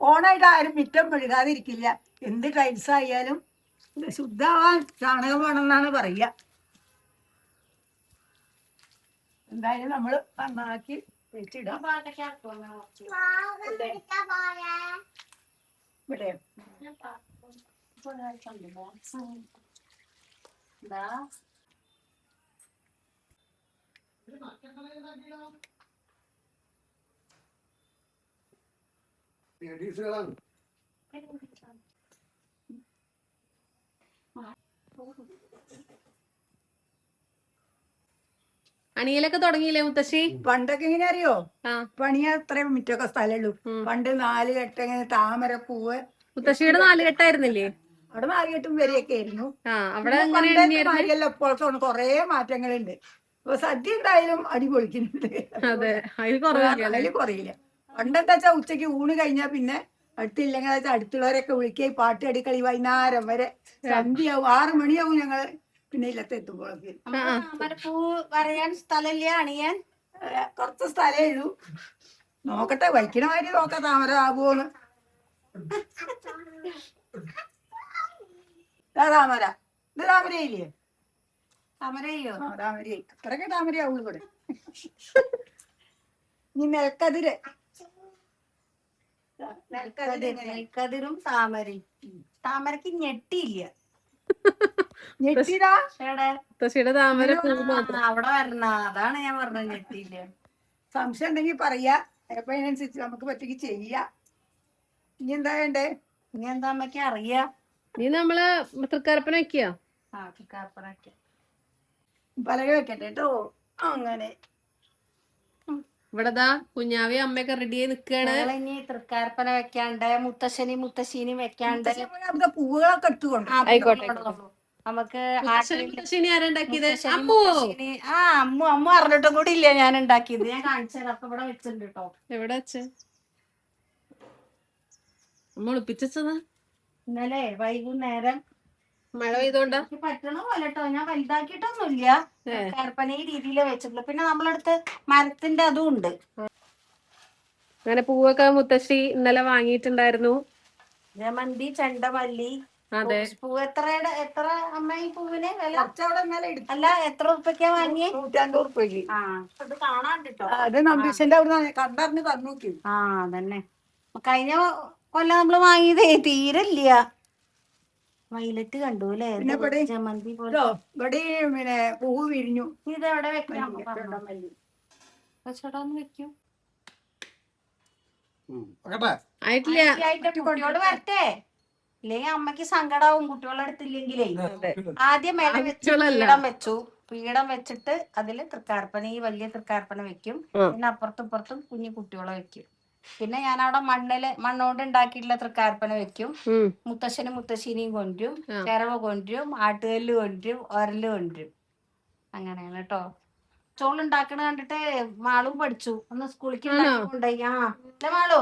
ഓണായിട്ട് ആരും മിറ്റം മെഴുകാതിരിക്കില്ല. എന്ത് ടൈൽസ് ആയാലും ശുദ്ധമാവാൻ ചാണകം വേണമെന്നാണ് പറയുക. എന്തായാലും നമ്മള് നന്നാക്കി വെച്ചിടാം. ഇവിടെ അണിയലൊക്കെ തുടങ്ങിയില്ലേ മുത്തശ്ശി? പണ്ടൊക്കെ എങ്ങനെ അറിയോ, പണിയാ അത്രയും മിറ്റൊക്കെ സ്ഥലമുള്ളൂ. പണ്ട് 4 കെട്ട് ഇങ്ങനെ താമര പൂവ്. മുത്തശ്ശിയുടെ 4 കെട്ടായിരുന്നില്ലേ? അവിടെ 4 കെട്ടും വരെയൊക്കെ ആയിരുന്നു. അവിടെ മാതിരിയല്ല, ഇപ്പോഴത്തെ കൊറേ മാറ്റങ്ങളുണ്ട്. ഇപ്പൊ സദ്യ എന്തായാലും അടിപൊളിക്കുന്നുണ്ട്. അതെ, അതിൽ കുറയില്ല. പണ്ടെന്താ വെച്ചാ ഉച്ചക്ക് ഊണ് കഴിഞ്ഞാ പിന്നെ അടുത്തില്ലെങ്കിൽ വെച്ചാൽ അടുത്തുള്ളവരൊക്കെ വിളിക്കുക, പാട്ട് അടിക്കളി വൈകുന്നേരം വരെ. സന്ധ്യയാവും, 6 മണിയാവും ഞങ്ങള് പിന്നെ ഇല്ലത്തെത്തുമ്പോഴേക്ക്. താമരപ്പൂ പറയാൻ സ്ഥലമില്ല, അണിയാൻ കുറച്ച് സ്ഥലമേ ഉള്ളൂ. നോക്കട്ടെ, വയ്ക്കണ മാതിരി നോക്കാം താമര ആകുമോന്ന്. താമര, ഇത് താമരയില്ലേ? താമരയോ? താമരയായി, അത്രയൊക്കെ താമരയാവുള്ളൂ ഇവിടെ. ഇനി നെൽക്കതിര്, നെൽക്കതിരും താമരയും. താമരക്ക് ഞെട്ടിയില്ല. ഞെട്ടിടാ താമര അവിടെ വരണ, അതാണ് ഞാൻ പറഞ്ഞത് ഞെട്ടിയില്ല. സംശയം ഉണ്ടെങ്കിൽ പറയാ, അപ്പൊ അതിനനുസരിച്ച് നമുക്ക് പറ്റിക്ക് ചെയ്യാ. ഇനി എന്താ വേണ്ടേ? ഇനി എന്താ അമ്മയ്ക്ക് അറിയാ? നീ നമ്മള് തൃക്കാരപ്പന വെക്കുക. തൃക്കാർപ്പനൊക്കെ പലക വെക്കട്ടെ കേട്ടോ. അങ്ങനെ ഇവിടെതാ കുഞ്ഞാവി അമ്മയൊക്കെ റെഡി ആയി നിക്കാണ്. ഇനി തൃക്കാർപ്പന വെക്കാണ്ട്, മുത്തശ്ശിനും വെക്കാണ്ട്. പൂവുകളൊക്കെ എടുത്തുകൊണ്ട് നമുക്ക് മുത്തശ്ശിനി ആരുണ്ടാക്കിയത്? അമ്മ അറിഞ്ഞിട്ടും കൂടി ഇല്ല ഞാൻ ഉണ്ടാക്കിയത്. ഞാൻ കാണിച്ചത് അപ്പൊ ഇവിടെ വെച്ചിട്ടുണ്ട് കേട്ടോ. എവിടെ വെച്ച്? അമ്മ ഒളിപ്പിച്ചതാ ഇന്നലെ വൈകുന്നേരം. മഴ പെയ്തോണ്ടാ? പറ്റണ പോലെ കേട്ടോ, ഞാൻ വലുതാക്കിയിട്ടൊന്നുമില്ല. തൃക്കാർപ്പന ഈ രീതിയിലേ വെച്ചിട്ടുള്ളൂ. പിന്നെ നമ്മളടുത്ത് മരത്തിന്റെ അതും ഉണ്ട്. അങ്ങനെ പൂവൊക്കെ മുത്തശ്ശി ഇന്നലെ വാങ്ങിയിട്ടുണ്ടായിരുന്നു. ജമന്തി, ചെണ്ടമല്ലി, പൂ. എത്ര അമ്മ ഈ പൂവിന് വില? അല്ല, എത്ര ഉറുപ്പിക്കാ വാങ്ങിയേ? 150 ഉറുപ്പിക്ക്. അത് കാണാണ്ടിട്ടോ, അത് നമ്പീശന്റെ അവിടെ കണ്ടറിഞ്ഞ് തന്നോക്കി. അതന്നെ. കഴിഞ്ഞ കൊല്ലം നമ്മള് വാങ്ങിയതേ തീരല്ല. വൈലറ്റ് കണ്ടു അല്ലേ? ജമന്തി പോലെ. ഇവിടെ പിന്നെ പൂവ് വിരിഞ്ഞു. ഇതെവിടെ വെക്കാം? വെക്കും. കുട്ടിയോട് വരട്ടെ, ഇല്ലെങ്കിൽ അമ്മക്ക് സങ്കടാവും കുട്ടികളെ അടുത്തില്ലെങ്കിലേ. ആദ്യം ഇല വെച്ചു, പീഠം വെച്ചു. പീഠം വെച്ചിട്ട് അതില് തൃക്കാർപ്പന, ഈ വലിയ തൃക്കാർപ്പന വെക്കും. പിന്നെ അപ്പുറത്തും ഇപ്പുറത്തും കുഞ്ഞു കുട്ടികളെ വെക്കും. പിന്നെ ഞാൻ അവിടെ മണ്ണോണ്ട് ഉണ്ടാക്കിയിട്ടുള്ള തൃക്കാർപ്പന വെക്കും. മുത്തശ്ശിനെയും കൊണ്ടുവരും, ചിരവ കൊണ്ടുവരും, ആട്ടുകല്ല് കൊണ്ടുവരും, ഒരല് കൊണ്ടുവരും. അങ്ങനെയാണ് കേട്ടോ. ചോളുണ്ടാക്കണ കണ്ടിട്ട് മാളു പഠിച്ചു. ഒന്ന് സ്കൂളിലേക്ക് കൊണ്ടുപോയി. അല്ല മാളു,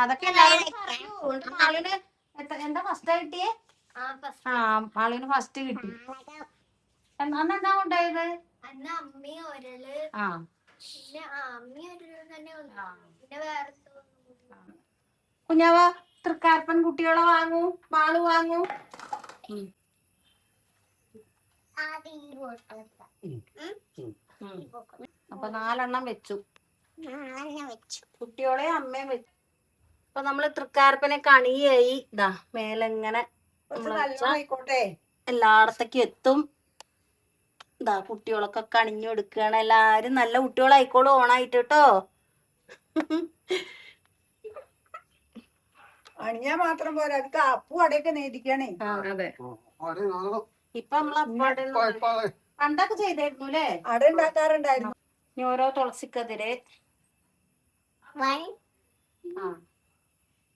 അതൊക്കെ മാളുവിന് എന്താ ഫസ്റ്റ് കിട്ടിയേ? മാളുവിന് ഫസ്റ്റ് കിട്ടി. അന്നെന്താ കൊണ്ടുപോയത്? കുഞ്ഞാവ തൃക്കാർപ്പൻ കുട്ടികളെ വാങ്ങൂ, മാളു വാങ്ങൂ. അപ്പൊ 4 വെച്ചു. കുട്ടിയോളെ അമ്മയും വെച്ചു. അപ്പൊ നമ്മള് തൃക്കാർപ്പനൊക്കെ അണിയായി. ഇതാ മേലെങ്ങനെ എല്ലായിടത്തേക്കും എത്തും. ഇതാ കുട്ടികളൊക്കെ കണിഞ്ഞു എടുക്കുകയാണ്. എല്ലാരും നല്ല കുട്ടികളായിക്കോളും ഓണായിട്ട് കേട്ടോ. അണിയാ മാത്രം പോരാ, അത് അപ്പു അടയൊക്കെ നേദിക്കണേ. ഇപ്പൊ നമ്മളെ പണ്ടൊക്കെ ചെയ്തായിരുന്നു അല്ലേ? അട ഉണ്ടാക്കാറുണ്ടായിരുന്നു. ഓരോ തുളസിക്കതിര്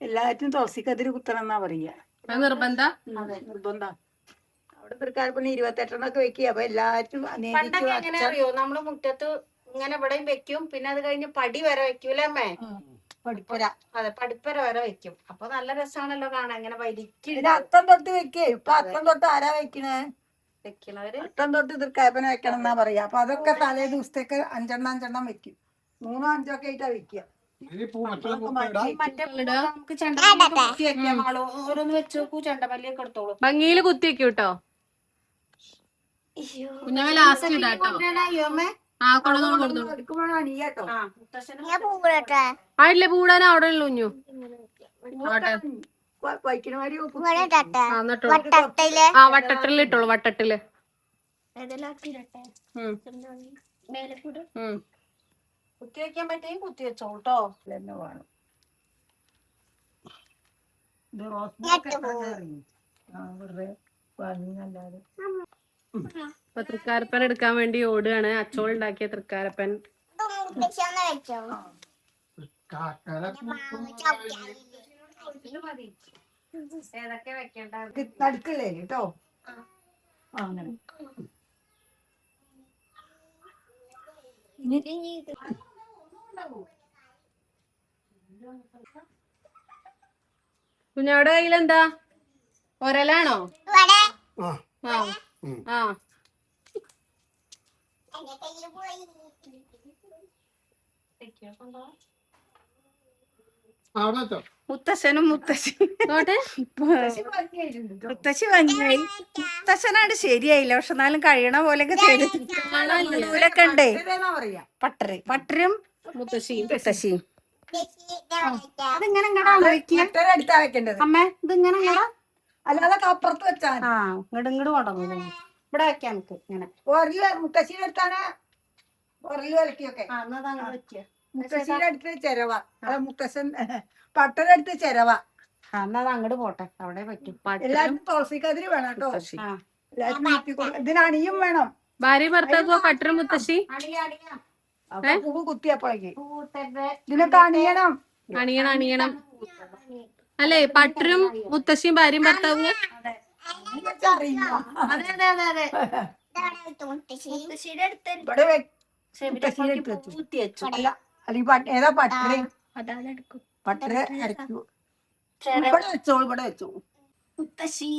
എല്ലാറ്റും തുളസിക്കതിര് കുത്തണം എന്നാ പറയാ. നിർബന്ധ. അവിടെ തൃക്കാർപ്പന 28 വെക്കുക. അപ്പൊ എല്ലാറ്റും എങ്ങനെ അറിയോ? നമ്മള് മുറ്റത്ത് ഇങ്ങനെ ഇവിടെയും വെക്കും. പിന്നെ അത് കഴിഞ്ഞ് പടി വരെ വെക്കൂലേ അമ്മേ? പടിപ്പര. അതെ, പടിപ്പര വരെ വെക്കും. അപ്പൊ നല്ല രസമാണല്ലോ കാണാൻ. ഇങ്ങനെ വലിക്കും. അത്തം തൊട്ട് വെക്കേ. ഇപ്പൊ അത്തം തൊട്ട് ആരാ വെക്കണേ? വെക്കണവര് അത്തം തൊട്ട് തൃക്കാർപ്പന വെക്കണം എന്നാ പറയാ. അപ്പൊ അതൊക്കെ തലേ ദിവസത്തേക്ക് 5 എണ്ണം വെക്കും. 3 5 ഒക്കെ ആയിട്ടാ വെക്കുക. മറ്റേ നമുക്ക് ചെണ്ടമല്ലി കുത്തി വെക്കാം. ആളോ ഓരോന്ന് വെച്ച് നോക്കൂ. ചെണ്ടമല്ലിയൊക്കെ എടുത്തോളൂ. ഭംഗിയില് കുത്തി വെക്കൂ കേട്ടോ. കുഞ്ഞമ്മ ലാസ്റ്റ് ഇടാട്ടോ. ആ കൊണ്ടുവന്നോ. ആയില്ലേ പൂടാൻ അവിടെ ഉള്ളു കുഞ്ഞു. ആ വട്ടട്ടില് ഇട്ടോളൂ. വട്ടട്ടില് കുത്തി വെക്കാൻ പറ്റുമെങ്കിൽ കുത്തി വെച്ചോളൂ കേട്ടോ. അപ്പൊ തൃക്കാരപ്പൻ എടുക്കാൻ വേണ്ടി ഓടുകയാണ്. അച്ചോൾ ഉണ്ടാക്കിയ തൃക്കാരപ്പൻ. ഏതൊക്കെ വെക്കണ്ട നടുക്കല്ലേ കേട്ടോ. അങ്ങനെ കുഞ്ഞാടെ കയ്യിലെന്താ? ഒരലാണോ? ആ ആ മുത്തശ്ശനും മുത്തശ്ശി നോട്ടെ. മുത്തശ്ശി ഭംഗിയായി. മുത്തശ്ശനാണ് ശരിയായില്ല. പക്ഷെ എന്നാലും കഴിയണ പോലെയൊക്കെ ചെയ്തിട്ടൊക്കെ ഉണ്ടേ. പട്ടര് പട്ടരും മുത്തശ്ശിയും മുത്തശ്ശിയും. അതിങ്ങനെ ഇങ്ങടാണോ വെക്കുക? അടുത്താ വെക്കേണ്ടത് അമ്മേ ഇതിങ്ങനെ ഇങ്ങടാ. അല്ലാതെ അപ്പുറത്ത് വെച്ചാൽ ആ ഇങ്ങോട്ട് കൊണ്ടുവന്നു. ഇവിടെ വെക്കാം നമുക്ക് ഇങ്ങനെ. മുത്തശ്ശീന്റെ അടുത്താണ് ഉരല് വരക്കിയൊക്കെ. മുത്തശ്ശീന്റെ അടുത്ത് ചെരവ. അല്ല മുത്തശ്ശൻ പട്ടയുടെ അടുത്ത് ചെരവ. എന്നാ അങ്ങോട്ട് പോട്ടെ. അവിടെ പറ്റും. എല്ലാരും തുളസിക്കതിരി വേണം കേട്ടോ. എല്ലാരും ഇതിന് അണിയും വേണം. ഭാര്യ ഭർത്താവ് പട്ടരും മുത്തശ്ശി പൂവ് കുത്തിയപ്പോഴേക്ക് ഇതിനൊക്കെ അണിയണം. അണിയണം അണിയണം. അല്ലേ പട്ടരും മുത്തശ്ശിയും ഭാര്യയും ഭർത്താവും. അതെ അതെ അതെ അതെ. ഏതാ പട്ടര പട്ടര അരക്കൂ. ഇവിടെ വെച്ചോളൂ. ഇവിടെ വെച്ചോ. മുത്തശ്ശി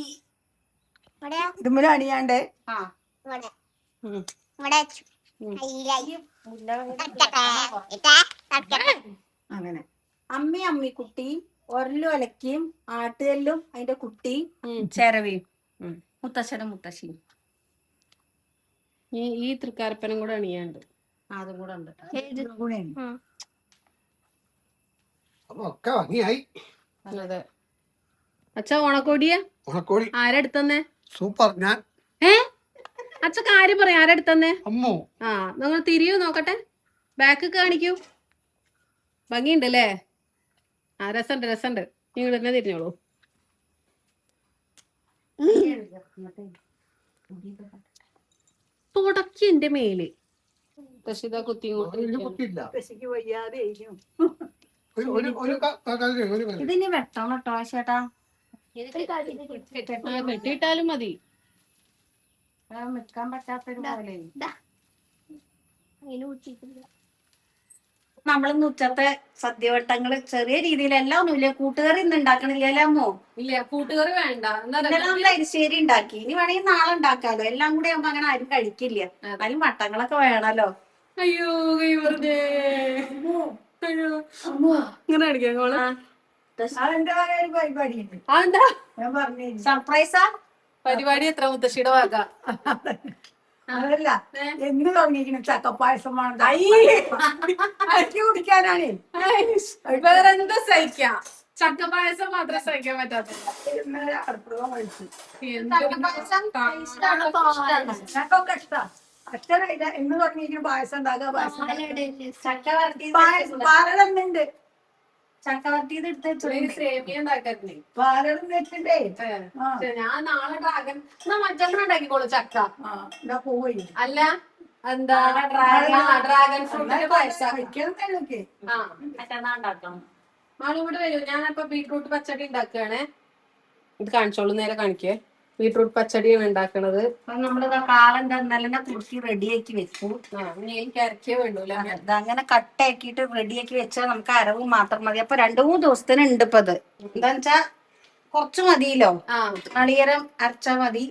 ഇതുമ്മല അണിയാണ്ട് അങ്ങനെ അമ്മി അമ്മിക്കുട്ടി ഒരലും ഒലക്കിയും ആട്ടുകല്ലും അതിന്റെ കുട്ടി ചെരവയും മുത്തശ്ശനും മുത്തശ്ശിയും. ഈ തൃക്കാരപ്പനും കൂടെ അണിയാണ്ട്. അതും കൂടെ ഉണ്ട്. അതെ. അച്ഛ ഓണക്കോടിയ ആരെടുത്തന്നേ? സൂപ്പർ. ഞാൻ അച്ഛ കാര്യം പറയാം. ആരെടുത്തന്നേ? അമ്മു. ആ നിങ്ങൾ തിരിയൂ നോക്കട്ടെ. ബാക്ക് കാണിക്കൂ. ഭംഗിയുണ്ടല്ലേ? ആ രസണ്ട് രസണ്ട്. നിങ്ങൾ തന്നെ തിരിഞ്ഞോളൂ. തുടക്കി എന്റെ മേല് തശിത ഇതിനി വെട്ടണം കേട്ടോ ചേട്ടാ. വെട്ടിയിട്ടാലും മതി. നിൽക്കാൻ പറ്റാത്തൊരു പോലെ. നമ്മളിന്ന് ഉച്ചത്തെ സദ്യവട്ടങ്ങള് ചെറിയ രീതിയിൽ എല്ലാം ഒന്നുമില്ല. കൂട്ടുകറി ഇന്ന് ഉണ്ടാക്കണില്ല അമ്മോ. ഇല്ല കൂട്ടുകറി വേണ്ട. ഇന്നലെ നമ്മൾ അരിശ്ശേരി ഉണ്ടാക്കി. ഇനി വേണമെങ്കിൽ നാളെ ഉണ്ടാക്കാലോ. എല്ലാം കൂടെ ആകുമ്പോ അങ്ങനെ ആരും കഴിക്കില്ല. അതിലും വട്ടങ്ങളൊക്കെ വേണല്ലോ. അയ്യോ വെറുതെ ഇങ്ങനെ അടിക്കാം. അതെന്താ സർപ്രൈസാ പരിപാടി? എത്ര മുത്തശ്ശിയുടെ വക? അതല്ല എന്ന് തുടങ്ങിയിരിക്കണം. ചക്കപ്പായസം അരക്കി കുടിക്കാനാണ്. വേറെന്താ സഹിക്കാം? ചക്കപ്പായസം മാത്രം സഹിക്കാൻ പറ്റാത്ത. ചക്കൊക്കെ ഇഷ്ടാ. അച്ഛനില്ല എന്ന് തുടങ്ങിയിരിക്കണം പായസം ഉണ്ടാക്കുക. പാലടുന്നുണ്ട്. ചക്കവരട്ടിയത് എടുത്ത് സേമിയ ഉണ്ടാക്കരുന്നേ. പാലടും വെച്ചിട്ടേ ഞാൻ നാളെ ഡ്രാഗൺ മറ്റൊന്നും ഉണ്ടാക്കിക്കോളൂ. ചക്ക പോയി അല്ല എന്താ ഡ്രാഗൺ ഫ്രൂട്ടിന്റെ പായസം ഉണ്ടാക്കണം. മാളിവിടെ വരൂ. ഞാനപ്പൊ ബീട്രൂട്ട് പച്ചടി ഉണ്ടാക്കുകയാണേ. ഇത് കാണിച്ചോളൂ. നേരെ കാണിക്കേ. ബീട്രൂട്ട് പച്ചടിയാണ് ഉണ്ടാക്കണത്. നമ്മളിതാ കാളന്റെ ഇന്നലെ കുറിച്ച് റെഡിയാക്കി വെച്ചു. എനിക്ക് അരക്കേ വേണ്ടൂല. അങ്ങനെ കട്ടയാക്കിയിട്ട് റെഡിയാക്കി വെച്ചാൽ നമുക്ക് അരവ് മാത്രം മതി. അപ്പൊ 2-3 ദിവസത്തിന് ഉണ്ട് ഇപ്പൊ ഇത്. എന്താന്ന് വെച്ചാ കൊറച്ച് മതിയല്ലോ. നാളികേരം അരച്ചാ മതി.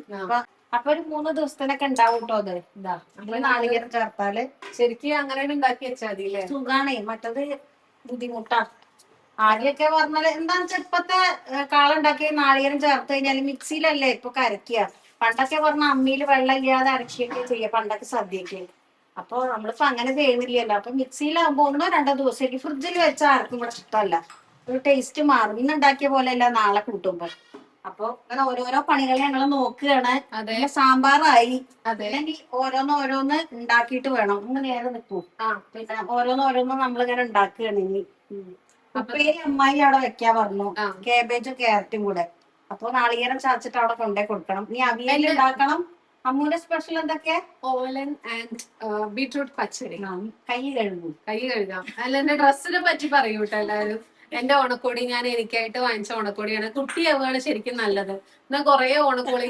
അപ്പൊ ഒരു 3 ദിവസത്തിനൊക്കെ ഉണ്ടാവും കേട്ടോ അത്. ഇതാ നമ്മള് നാളികേരം ചേർത്താല് ശരിക്കും അങ്ങനെ ഉണ്ടാക്കി വെച്ചാൽ മതി. സുഖാണേ. മറ്റത് ബുദ്ധിമുട്ടാ. ആദ്യമൊക്കെ പറഞ്ഞാല് എന്താന്ന് വെച്ചാൽ ഇപ്പത്തെ കാളുണ്ടാക്കി നാളികേരം ചേർത്ത് കഴിഞ്ഞാല് മിക്സിയിലല്ലേ ഇപ്പൊ കരക്കുക. പണ്ടൊക്കെ പറഞ്ഞ അമ്മിയിൽ വെള്ളം ഇല്ലാതെ അരക്കുകയൊക്കെ ചെയ്യുക പണ്ടൊക്കെ സദ്യക്ക്. അപ്പൊ നമ്മളിപ്പോ അങ്ങനെ ചെയ്യുന്നില്ലല്ലോ. അപ്പൊ മിക്സിയിലാകുമ്പോ 1-2 ദിവസത്തേക്ക് ഫ്രിഡ്ജിൽ വെച്ചാൽ ആർക്കും ഇവിടെ ഇഷ്ടമല്ല. ഒരു ടേസ്റ്റ് മാറും. ഇന്ന് ഉണ്ടാക്കിയ പോലെയല്ല നാളെ കൂട്ടുമ്പോ. അപ്പൊ അങ്ങനെ ഓരോരോ പണികൾ ഞങ്ങൾ നോക്കുകയാണ്. അതിലെ സാമ്പാറായി. അല്ലെങ്കിൽ ഓരോന്ന് ഉണ്ടാക്കിയിട്ട് വേണം. ഇന്ന് നേരെ നിൽക്കും. പിന്നെ ഓരോന്ന് നമ്മളിങ്ങനെ ഉണ്ടാക്കുകയാണ് ഇനി. ഉപ്പേരി അമ്മായി അവിടെ വെക്കാൻ പറഞ്ഞു. കേബേജും ക്യാരറ്റും കൂടെ. അപ്പൊ നാളികേരം ചതച്ചിട്ട് അവിടെ കൊണ്ടേ കൊടുക്കണം. ഇനി അവിയൽ ഉണ്ടാക്കണം. അമ്മൂന്റെ സ്പെഷ്യൽ എന്തൊക്കെ? ഓലൻ ആൻഡ് ബീട്രൂട്ട് പച്ചടി. കൈ കഴുകാം. അല്ല, എന്റെ ഡ്രസ്സിനെ പറ്റി പറയൂ കേട്ടോ എല്ലാവരും. എന്റെ ഓണക്കോടി ഞാൻ എനിക്കായിട്ട് വാങ്ങിച്ച ഓണക്കോടിയാണ്. കുട്ടിയാവുകയാണ് ശരിക്കും നല്ലത്. എന്നാ കൊറേ ഓണക്കോടി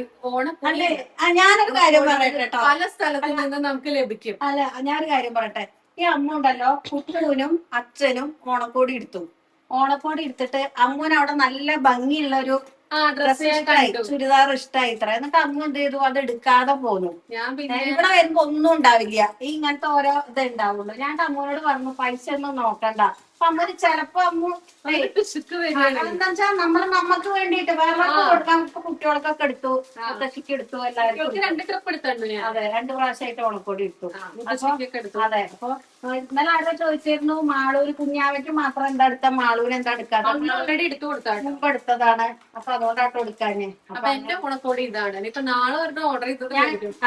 ഞാനൊരു കാര്യം പറയട്ടെ. പല സ്ഥലത്തു നിന്ന് നമുക്ക് ലഭിക്കും. അല്ല, ഞാനൊരു കാര്യം പറയട്ടെ. ഈ അമ്മ ഉണ്ടല്ലോ, കുട്ടൂനും അച്ഛനും ഓണക്കോടി എടുത്തു. ഓണക്കോടി എടുത്തിട്ട് അമ്മൂന് അവിടെ നല്ല ഭംഗിയുള്ള ഒരു ഡ്രസ് ഇഷ്ടായി, ചുരിദാർ ഇഷ്ടായി ഇത്ര. എന്നിട്ട് അമ്മ എന്ത് ചെയ്തു, അത് എടുക്കാതെ പോന്നു. ഞാൻ പിന്നെ ഇവിടെ വരുമ്പോ ഒന്നും ഉണ്ടാവില്ല. ഈ ഇങ്ങനത്തെ ഓരോ ഇത് ഉണ്ടാവുള്ളൂ. ഞാൻ അമ്മൂനോട് പറഞ്ഞു പൈസ ഒന്നും നോക്കണ്ട. അപ്പൊ അമ്മ ചിലപ്പോ അമ്മ എന്താ വെച്ചാൽ നമ്മക്ക് വേണ്ടിട്ട് വേറെ കൊടുക്കാൻ കുട്ടികൾക്കൊക്കെ എടുത്തു, മുത്തശ്ശിക്ക് എടുത്തു, എല്ലാവർക്കും 2 ട്രിപ്പ് എടുത്തു. അതെ, 2 പ്രാവശ്യമായിട്ട് ഓണക്കോടി എടുത്തു. അതെ. അപ്പൊ ഇന്നലെ ആരോ ചോദിച്ചിരുന്നു മാളൂര് കുഞ്ഞാവയ്ക്ക് മാത്രം എന്താ എടുത്ത, മാളൂര് എന്താ എടുക്കാതെ. ഓൾറെഡി എടുത്തു കൊടുത്താണ്, മുമ്പ് എടുത്തതാണ്. അപ്പൊ അതുകൊണ്ടാട്ടോ എടുക്കാന്. അപ്പൊ എന്റെ ഓണക്കോടി ഇതാണ്. ഇപ്പൊ നാളെ ഒരെണ്ണം ഓർഡർ ചെയ്തത്.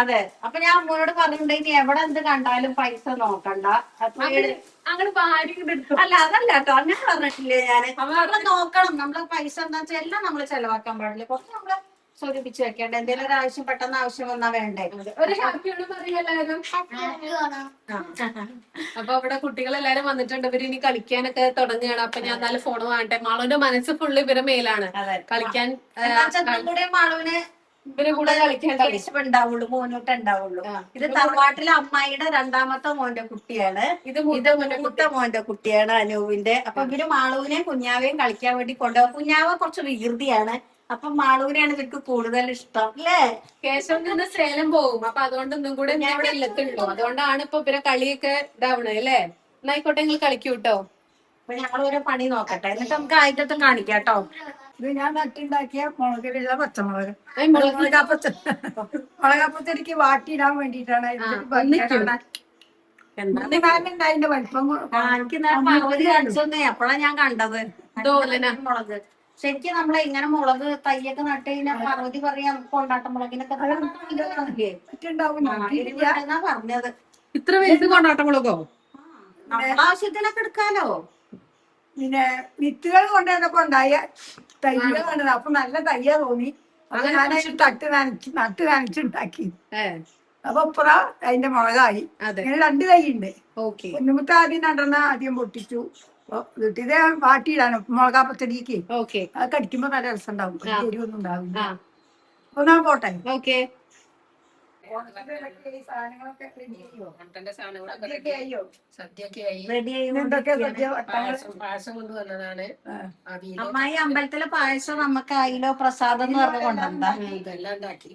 അതെ. അപ്പൊ ഞാൻ അമ്മയോട് പറഞ്ഞിട്ടുണ്ട് ഇനി എവിടെ എന്ത് കണ്ടാലും പൈസ നോക്കണ്ട. അങ്ങനെ അല്ല, അതല്ല കേട്ടോ, അങ്ങനെ പറഞ്ഞിട്ടില്ലേ ഞാന്. നമ്മളെ നോക്കണം. നമ്മളെ പൈസ എന്താ വെച്ചാൽ എല്ലാം നമ്മള് ചെലവാക്കാൻ പാടില്ല. കുറച്ച് നമ്മള് സ്വരൂപിച്ച് വെക്കേണ്ട. എന്തെങ്കിലും ഒരു ആവശ്യം പെട്ടെന്ന് ആവശ്യം വന്നാ വേണ്ടേ. ഒരു ഹാപ്പിയോട് പറയല്ലാരും. അപ്പൊ അവിടെ കുട്ടികളെല്ലാരും വന്നിട്ടുണ്ട്. ഇവര് ഇനി കളിക്കാനൊക്കെ തുടങ്ങുകയാണ്. അപ്പൊ ഞാൻ നല്ല ഫോൺ വാങ്ങട്ടെ. മാളുവിന്റെ മനസ്സ് ഫുള്ള് ഇവരെ മേലാണ്. കളിക്കാൻ മാളുവിന് ഇവരെ കൂടെ കളിക്കാൻ ഉണ്ടാവുള്ളൂ, മോനോട്ട് ഉണ്ടാവുള്ളൂ. ഇത് തറവാട്ടിലെ അമ്മായിയുടെ 2ാമത്തെ മോന്റെ കുട്ടിയാണ്. ഇത് മൂത്ത മോന്റെ കുട്ടിയാണ്, അനൂപിന്റെ. അപ്പൊ ഇവര് മാളുവിനെ കുഞ്ഞാവേയും കളിക്കാൻ വേണ്ടി കൊണ്ടുപോകും. കുഞ്ഞാവ കുറച്ച് വികൃതിയാണ്. അപ്പൊ മാളൂരെയാണ് ഇവർക്ക് കൂടുതൽ ഇഷ്ടം അല്ലേ. കേശവൻ നിന്ന് സേലം പോകും. അപ്പൊ അതുകൊണ്ട് ഒന്നും കൂടെ ഞാൻ ഇവിടെ ഇല്ലത്തുള്ളൂ. അതുകൊണ്ടാണ് ഇപ്പൊ ഇവരെ കളിയൊക്കെ ഇതാവണേ അല്ലേ. എന്നായിക്കോട്ടെ, നിങ്ങൾ കളിക്കൂ കേട്ടോ. അപ്പൊ ഞങ്ങൾ ഓരോ പണി നോക്കട്ടെ, എന്നിട്ട് നമുക്ക് ആദ്യത്തെ കാണിക്കാം കേട്ടോ. ഇത് ഞാൻ നട്ടുണ്ടാക്കിയ മുളകിലുള്ള പച്ചമുളക്. മുളകാപ്പച്ചടിക്ക് വാട്ടിയിടാൻ വേണ്ടിട്ടാണ്. അതിന്റെ വലിപ്പം എനിക്ക് കാണിച്ചൊന്നേ അപ്പോഴാണ് ഞാൻ കണ്ടത് മുളക്. ശരിക്കും നമ്മളെ ഇങ്ങനെ മുളക് തയ്യൊക്കെ നട്ട് കഴിഞ്ഞാൽ പാർവതി പറയാ കൊണ്ടാട്ട മുളകിനൊക്കെ പറഞ്ഞത്. ഇത്ര വലുത് കൊണ്ടാട്ട മുളകോ? ആവശ്യത്തിനൊക്കെ എടുക്കാലോ. പിന്നെ വിത്തുകൾ കൊണ്ടുവന്നപ്പോ ഉണ്ടായ തയ്യ കണ്ടത്. അപ്പൊ നല്ല തയ്യ തോന്നി. അപ്പൊ ഞാനതിന് നട്ട് നനച്ചുണ്ടാക്കി. അപ്പൊ ഇപ്പറ അതിന്റെ മുളകായി. ഇങ്ങനെ 2 തൈ ഉണ്ട്. ഒന്നുമത്തെ ആദ്യം പൊട്ടിച്ചു. വീട്ടിലെ വാട്ടിയിടാനോ മുളകാ പച്ചടിക്ക് അത് കടിക്കുമ്പോ നല്ല രസം ഉണ്ടാവും. എരിവൊന്നും ഉണ്ടാവില്ല. അപ്പൊ ഞാൻ പോട്ടെ. അമ്മായി അമ്പലത്തിലെ പായസം നമുക്ക് ആയില്ലോ പ്രസാദം എന്ന് പറഞ്ഞ കൊണ്ടെന്താ ഇതെല്ലാം ഉണ്ടാക്കി.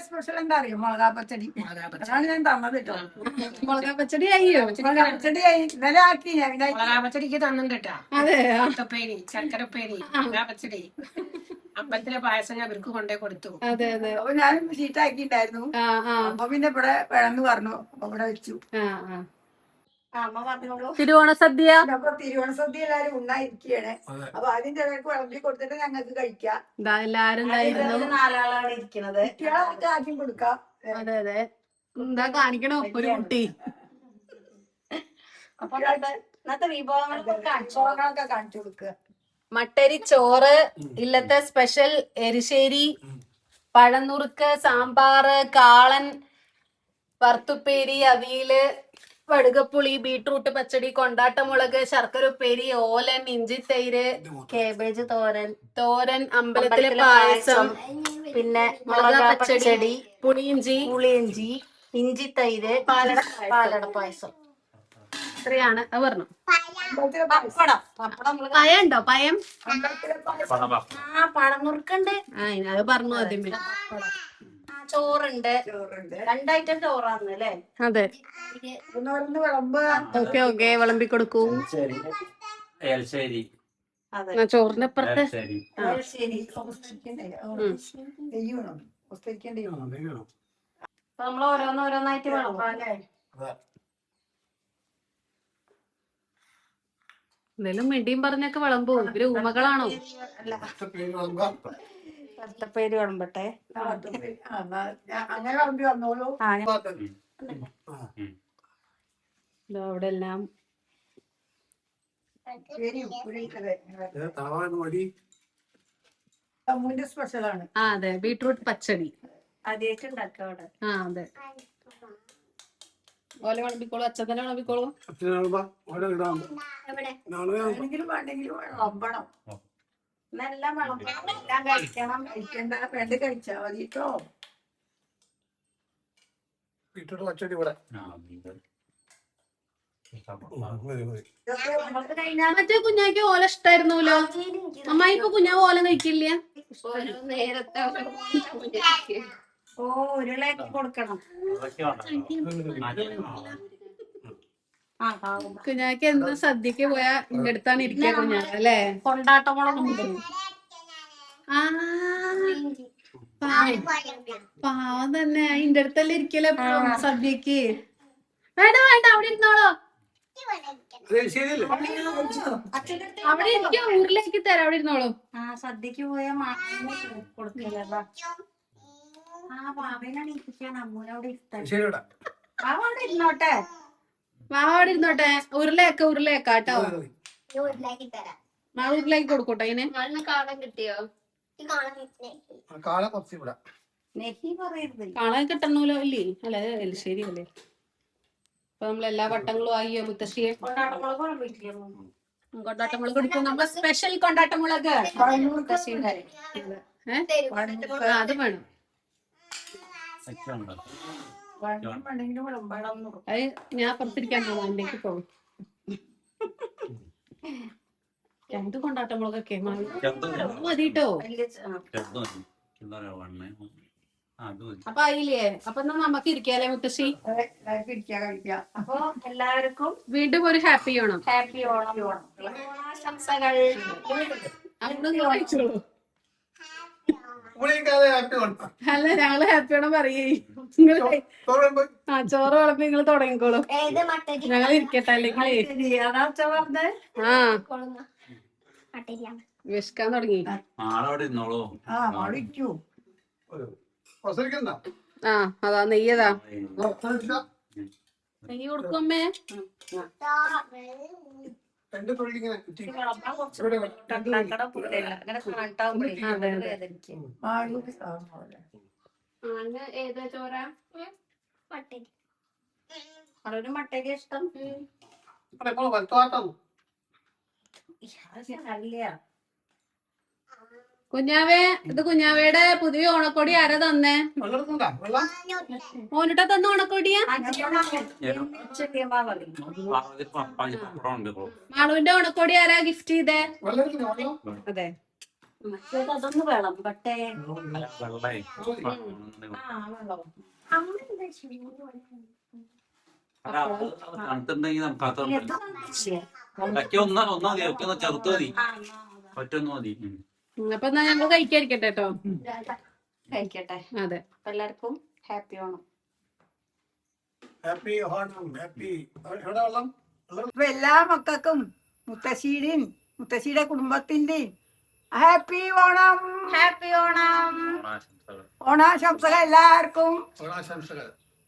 സ്പെഷ്യൽ എന്താ അറിയോ? മുളകാ പച്ചടി. അതാണ് ഞാൻ തന്നത് കേട്ടോ. മുളകാ പച്ചടി അയ്യോ, മുളകാ പച്ചടി ഇന്നലെ ആക്കി ഞാൻ. പച്ചടിക്ക് തന്നിട്ടാ. ഉപ്പേരി, ശർക്കരപ്പേരി, മുളകാ പച്ചടി. അമ്പലത്തിലെ പായസം ഞാൻ അവർക്ക് കൊണ്ടേ കൊടുത്തു. അപ്പൊ ഞാനും ഷീറ്റാക്കിണ്ടായിരുന്നു. അപ്പൊ പിന്നെ ഇവിടെ വേണമെന്ന് പറഞ്ഞു. അപ്പൊ ഇവിടെ വെച്ചു. തിരുവോണ സദ്യ. അപ്പൊ തിരുവോണ സദ്യ എല്ലാരും ഉണ്ടായിരിക്കുകയാണ്. അപ്പൊ ആദ്യം ചിലർക്ക് വിളമ്പി കൊടുത്തിട്ട് ഞങ്ങൾക്ക് കഴിക്കാം. എല്ലാരും 4 ഇരിക്കുന്നത്. കുട്ടികളൊക്കെ ആദ്യം കൊടുക്കാം. അതെ എന്താ കാണിക്കണോ ഒരു കുട്ടി. അപ്പൊ ഇന്നത്തെ വിഭവങ്ങളൊക്കെ കാണിച്ചു കൊടുക്കുക. മട്ടരി ചോറ്, ഇല്ലത്തെ സ്പെഷ്യൽ എരിശ്ശേരി, പഴനുറുക്ക്, സാമ്പാറ്, കാളൻ, വറുത്തുപ്പേരി, അവിയല്, വടുകപ്പുളി, ബീട്രൂട്ട് പച്ചടി, കൊണ്ടാട്ടമുളക്, ശർക്കര ഉപ്പേരി, ഓലൻ, ഇഞ്ചി തൈര്, കേബേജ് തോരൻ, അമ്പലത്തിലെ പായസം, പിന്നെ മുളകാ പച്ചടി, പുളിയിഞ്ചി, ഇഞ്ചി തൈര്, പാലട പായസം. ഇത്രയാണ് അത് പറഞ്ഞു. പപ്പടം പയം ഉണ്ടോ? പയം പഴനുറുക്കുണ്ട്. അത് പറഞ്ഞു ആദ്യമേ. ചോറുണ്ട്, ചോറുണ്ട്. 2 ഐറ്റം ചോറാണ് അല്ലേ? അതെ. ഒന്ന് വിളമ്പ്. ഓക്കെ ഓക്കെ, വിളമ്പി കൊടുക്കൂ. എൽശ്ശേരി അതെ. എന്നാ ചോറിന്റെ അപ്പുറത്തെ എൽശ്ശേരി ശരി. നെയ്യ് വേണം. പുസ്തകിക്കേണ്ടി വരും. അപ്പൊ നമ്മൾ ഓരോന്നോരോന്നായിട്ട് വേണം. എന്തേലും മിണ്ടിയും പറഞ്ഞൊക്കെ വിളമ്പോ. ഇവര് ഊമകളാണോ? അല്ല, ഭർത്തപ്പേര് വിളമ്പട്ടെ. അങ്ങനെ വിളമ്പി വന്നോളൂ. അവിടെ എല്ലാം അമ്മൂന്റെ സ്പെഷ്യലാണ്. ആ അതെ, ബീട്രൂട്ട് പച്ചടി. ആദ്യമായിട്ട് ഉണ്ടാക്കുക അവിടെ. ആ അതെ. ഓല വിളമ്പിക്കോളൂ, അച്ഛൻ തന്നെ വിളമ്പിക്കോളൂ. വേണമെങ്കിലും വേണ്ടെങ്കിലും വിളമ്പണം. എല്ലാം വിളമ്പണം, എല്ലാം കഴിക്കണം. കഴിക്കണ്ട, വേണ്ട കഴിച്ചാ മതി കേട്ടോ. പച്ചടി ഇവിടെ നമ്മൾക്ക് കഴിഞ്ഞാൽ മറ്റേ കുഞ്ഞാക്ക് ഓല ഇഷ്ടായിരുന്നല്ലോ. അമ്മായി ഇപ്പൊ കുഞ്ഞാവ് ഓല കഴിക്കില്ല. ഓ ഉരുളാക്കി കൊടുക്കണം. കുഞ്ഞാക്ക് എന്ത് സദ്യക്ക് പോയാ ഇന്റെ അടുത്താണ് ഇരിക്കുക കുഞ്ഞാക്ക് അല്ലേ. കൊണ്ടാട്ടമുളകുണ്ട്. ആ പാവം തന്നെ, ഇന്റെ അടുത്തല്ലേ ഇരിക്കല്ലേ എപ്പോഴും സദ്യക്ക്. വേണ്ട വേണ്ട, അവിടെ ഇരുന്നോളോ. അവിടെ ഇരിക്കോ, ഊരിലേക്ക് തരാം, അവിടെ ഇരുന്നോളൂ. ആ സദ്യക്ക് പോയ മാവിന് കൊടുക്കില്ല. ആ മാവിനാണ് ഇരിക്കാൻ അമ്മൂനോട് ഇഷ്ടം. അവിടെ ഇരുന്നോട്ടെ. മാവ് അവിടെ ഇരുന്നോട്ടെ. ഉരുളയൊക്കെ കേട്ടോ. മാവ് ഉരുളാക്കി കൊടുക്കോട്ടെ. അതിന് നെഹി പറയരുത്. കാണാൻ കിട്ടണല്ലോ അല്ലേ. അല്ല എലിശ്ശേരി അല്ലേ. അപ്പൊ നമ്മളെല്ലാ വട്ടങ്ങളും ആയിയോ മുത്തശ്ശിയെ. കൊണ്ടാട്ടമുളക് വിളമ്പിട്ടില്ലേ? കൊണ്ടാട്ടമുളക് കൊടുക്കും. നമ്മളെ സ്പെഷ്യൽ കൊണ്ടാട്ടമുളക്. മുത്തശ്ശിയുടെ അത് വേണം. വേണമെങ്കിലും വിളമ്പണം. അത് ഞാൻ അപ്പുറത്തിരിക്കാൻ പോകും, അതിലേക്ക് പോകും. 2 കൊണ്ടാട്ടമുളകൊക്കെ മതി കേട്ടോ. അപ്പൊ ആയില്ലേ. അപ്പൊ എന്നാ നമുക്ക് ഇരിക്കാല്ലേ മുത്തശ്ശി. കഴിക്കാം. അപ്പൊ എല്ലാവർക്കും വീണ്ടും ഒരു ഹാപ്പി ഓണം. ഹാപ്പി ഓണം. ഓണാശംസകൾ. അവിടെ കഴിച്ചോളൂ. അല്ല, ഞങ്ങള് ഹാപ്പി ഓണം പറയേ. ചോറ് വിളമ്പി നിങ്ങൾ തുടങ്ങിക്കോളൂ. ഞങ്ങൾ ഇരിക്കട്ടെ അല്ലെങ്കിൽ. ആ വിശക്കാൻ തുടങ്ങി. ആ അതാ നെയ്യതാ. നെയ്യ് കൊടുക്കും അമ്മേ. ഏതാ ചോറ? ഒരു മട്ടരി ഇഷ്ടം. കുഞ്ഞാവേ, ഇത് കുഞ്ഞാവയുടെ പുതിയ ഓണക്കോടി ആരാ തന്നേ? മോനിട്ട തന്ന ഓണക്കോടിയാ? മാളുവിന്റെ ഓണക്കോടി ആരാ ഗിഫ്റ്റ് ചെയ്തേ? അതെ. അതൊന്ന് വേണം ബട്ടേ. കണ്ടിട്ടുണ്ടെങ്കിൽ നമുക്ക് ചെറുത്ത് മതി, ഒറ്റൊന്നു മതി. അപ്പൊ എന്നാ ഞങ്ങൾ കഴിക്കാതിരിക്കട്ടെ കേട്ടോ. കഴിക്കട്ടെ. അതെ, എല്ലാവർക്കും happy Onam. Happy Onam. Happy എവിടെ വെള്ളം? അപ്പൊ എല്ലാ മക്കൾക്കും മുത്തശ്ശിയുടെ കുടുംബത്തിന്റെയും ഹാപ്പി ഓണം. ഹാപ്പി ഓണം. ഓണാശംസകൾ എല്ലാവർക്കും. ഓണാശംസകൾ.